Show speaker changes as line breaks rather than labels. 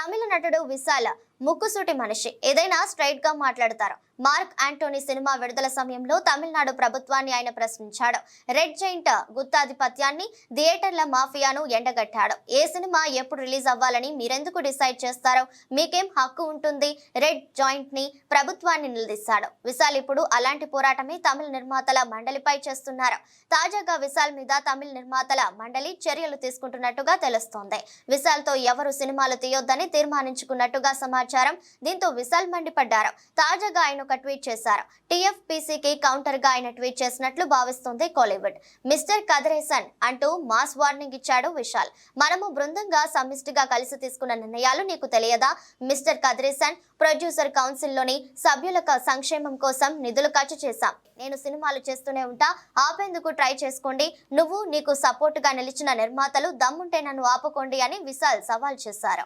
తమిళ నటుడు విశాల్ ముక్కుసూటి మనిషి, ఏదైనా స్ట్రైట్ గా మాట్లాడతారు. మార్క్ యాంటోనీ సినిమా విడుదల సమయంలో తమిళనాడు ప్రభుత్వాన్ని ఆయన ప్రశ్నించాడు. రెడ్ జైంట్ గుత్తాధిపత్యాన్ని, థియేటర్ల మాఫియాను ఎండగట్టాడు. ఏ సినిమా ఎప్పుడు రిలీజ్ అవ్వాలని మీరెందుకు డిసైడ్ చేస్తారో, మీకేం హక్కు ఉంటుంది? రెడ్ జాయింట్ ని ప్రభుత్వాన్ని నిలదీశాడు. విశాల్ ఇప్పుడు అలాంటి పోరాటమే తమిళ నిర్మాతల మండలిపై చేస్తున్నారు. తాజాగా విశాల్ మీద తమిళ నిర్మాతల మండలి చర్యలు తీసుకుంటున్నట్టుగా తెలుస్తోంది. విశాల్ తో ఎవరు సినిమాలు తీయొద్దని తీర్మానించుకున్నట్టుగా సమాచారం. దీంతో విశాల్ మండిపడ్డారు. తాజాగా ఆయన ఒక ట్వీట్ చేశారు. టీఎఫ్పీసీకి కౌంటర్ గా ఆయన ట్వీట్ చేసినట్లు భావిస్తోంది కోలీవుడ్. మిస్టర్ కదరేసన్ అంటూ మాస్ వార్నింగ్ ఇచ్చాడు విశాల్. మనము బృందంగా సమిష్టిగా కలిసి తీసుకున్న నిర్ణయాలు నీకు తెలియదా? మిస్టర్ కదరేసన్, ప్రొడ్యూసర్ కౌన్సిల్లోని సభ్యుల సంక్షేమం కోసం నిధులు ఖర్చు చేశాం. నేను సినిమాలు చేస్తూనే ఉంటా, ఆపేందుకు ట్రై చేసుకోండి. నువ్వు, నీకు సపోర్ట్ గా నిలిచిన నిర్మాతలు దమ్ముంటే నన్ను ఆపుకోండి అని విశాల్ సవాల్ చేశారు.